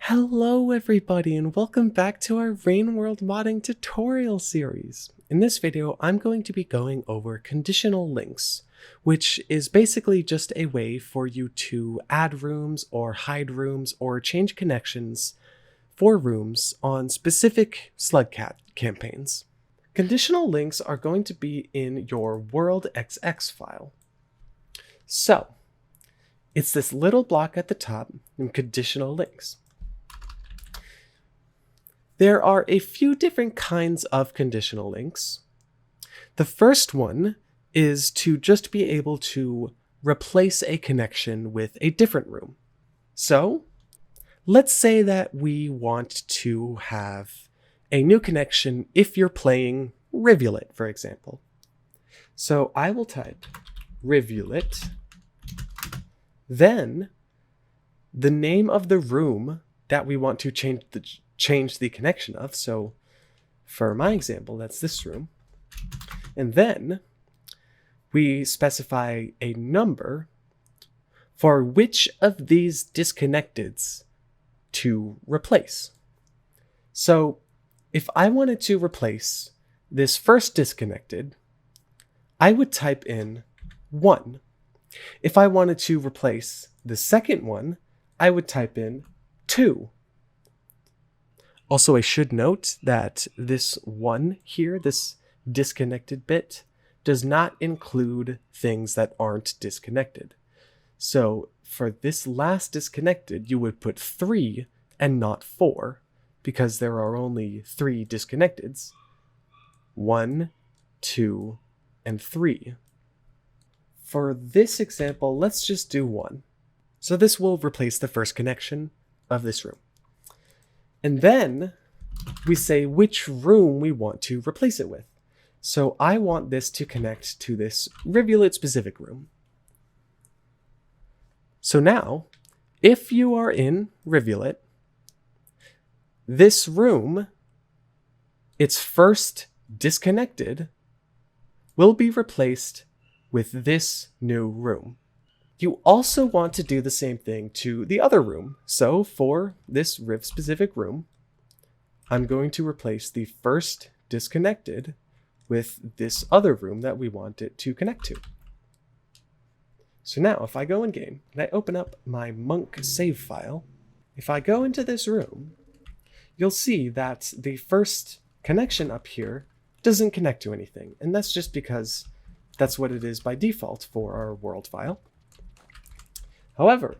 Hello everybody and welcome back to our Rain World modding tutorial series. In this video, I'm going to be going over conditional links, which is basically just a way for you to add rooms or hide rooms or change connections for rooms on specific Slugcat campaigns. Conditional links are going to be in your world.xx file. So, it's this little block at the top in conditional links. There are a few different kinds of conditional links. The first one is to just be able to replace a connection with a different room. So, let's say that we want to have a new connection if you're playing Rivulet, for example. So I will type Rivulet, then the name of the room that we want to change the connection of. So for my example, that's this room. And then we specify a number for which of these disconnecteds to replace. So if I wanted to replace this first disconnected, I would type in 1. If I wanted to replace the second one, I would type in 2. Also, I should note that this 1 here, this disconnected bit, does not include things that aren't disconnected. So for this last disconnected, you would put 3 and not 4, because there are only 3 disconnecteds. 1, 2, and 3. For this example, let's just do 1. So this will replace the first connection of this room. And then we say which room we want to replace it with. So I want this to connect to this Rivulet specific room. So now, if you are in Rivulet, this room, its first disconnected, will be replaced with this new room. You also want to do the same thing to the other room. So for this Riv specific room, I'm going to replace the first disconnected with this other room that we want it to connect to. So now if I go in game and I open up my monk save file, if I go into this room, you'll see that the first connection up here doesn't connect to anything. And that's just because that's what it is by default for our world file. However,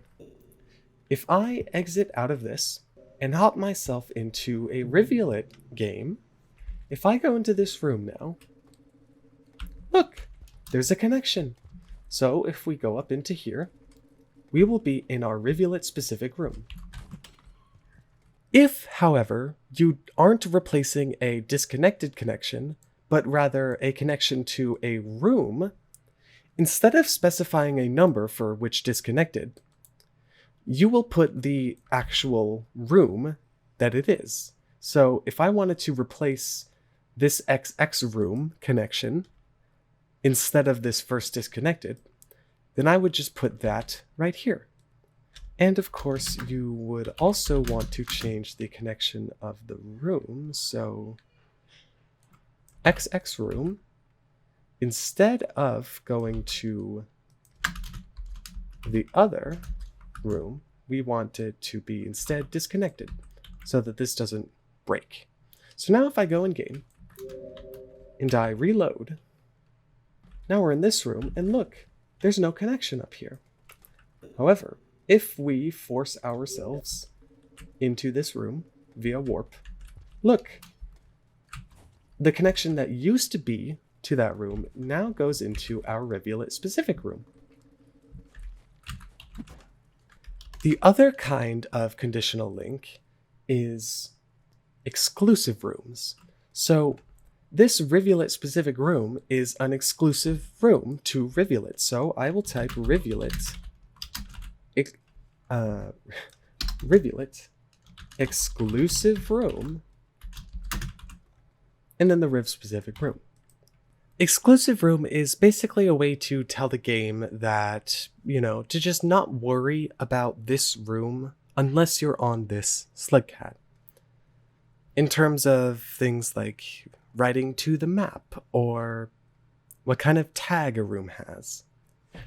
if I exit out of this and hop myself into a Rivulet game, if I go into this room now, look, there's a connection. So if we go up into here, we will be in our Rivulet specific room. If, however, you aren't replacing a disconnected connection, but rather a connection to a room, instead of specifying a number for which disconnected, you will put the actual room that it is. So if I wanted to replace this XX room connection instead of this first disconnected, then I would just put that right here. And of course, you would also want to change the connection of the room. So XX room, instead of going to the other room, we want it to be instead disconnected so that this doesn't break. So now if I go in game and I reload, now we're in this room and look, there's no connection up here. However, if we force ourselves into this room via warp, look, the connection that used to be to that room now goes into our Rivulet specific room. The other kind of conditional link is exclusive rooms. So this Rivulet specific room is an exclusive room to Rivulet. So I will type Rivulet, Rivulet exclusive room, and then the Riv specific room. Exclusive room is basically a way to tell the game that, to just not worry about this room unless you're on this Slugcat. In terms of things like writing to the map or what kind of tag a room has.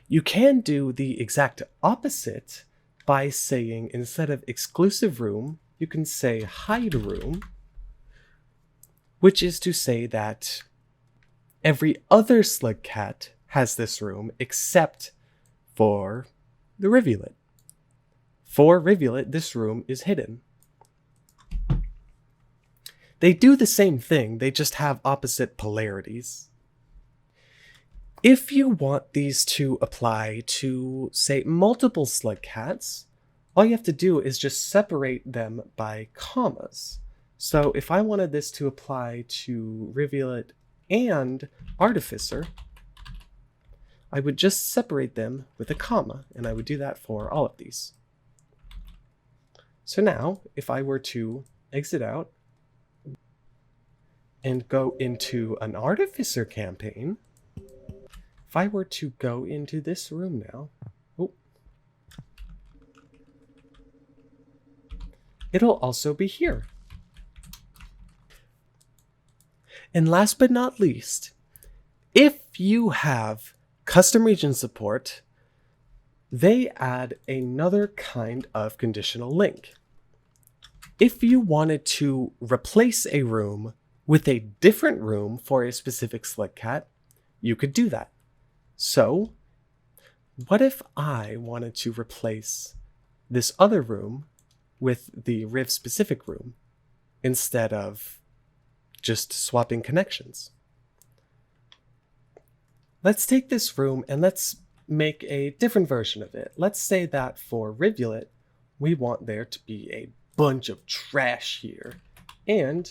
You can do the exact opposite by saying, instead of exclusive room, you can say hide room, which is to say that every other Slugcat has this room except for the Rivulet. For Rivulet, this room is hidden. They do the same thing, they just have opposite polarities. If you want these to apply to, say, multiple Slugcats, all you have to do is just separate them by commas. So if I wanted this to apply to Rivulet and Artificer, I would just separate them with a comma, and I would do that for all of these. So now, if I were to exit out and go into an Artificer campaign, if I were to go into this room now, it'll also be here. And last but not least, if you have custom region support, they add another kind of conditional link. If you wanted to replace a room with a different room for a specific Slugcat, you could do that. So, what if I wanted to replace this other room with the Riv specific room instead of just swapping connections? Let's take this room and let's make a different version of it. Let's say that for Rivulet, we want there to be a bunch of trash here. And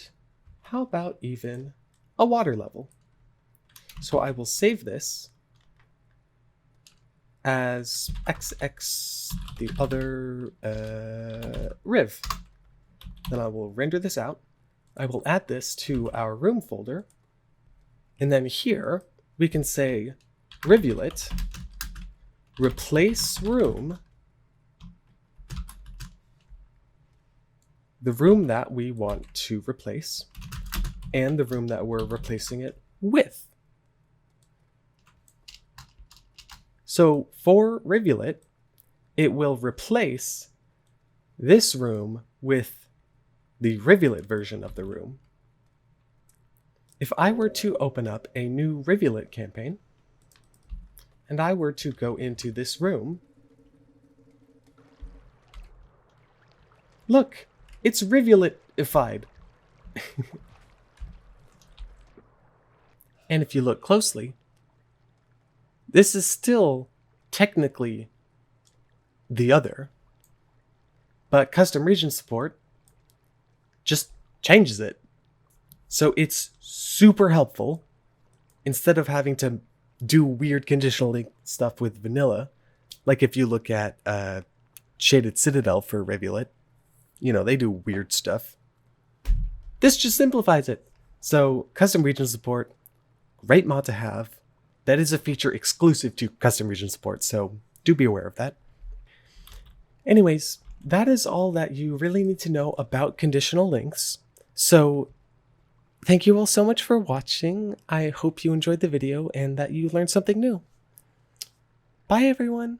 how about even a water level? So I will save this as XX, the other Riv. Then I will render this out. I will add this to our room folder. And then here we can say Rivulet replace room, the room that we want to replace, and the room that we're replacing it with. So for Rivulet, it will replace this room with the Rivulet version of the room. If I were to open up a new Rivulet campaign, and I were to go into this room, look, it's Rivuletified. And if you look closely, this is still technically the other, but custom region support just changes it. So it's super helpful. Instead of having to do weird conditional link stuff with vanilla, like if you look at Shaded Citadel for Rivulet, you know, they do weird stuff. This just simplifies it. So custom region support, great mod to have. That is a feature exclusive to custom region support, so do be aware of that. Anyways, that is all that you really need to know about conditional links. So thank you all so much for watching. I hope you enjoyed the video and that you learned something new. Bye, everyone.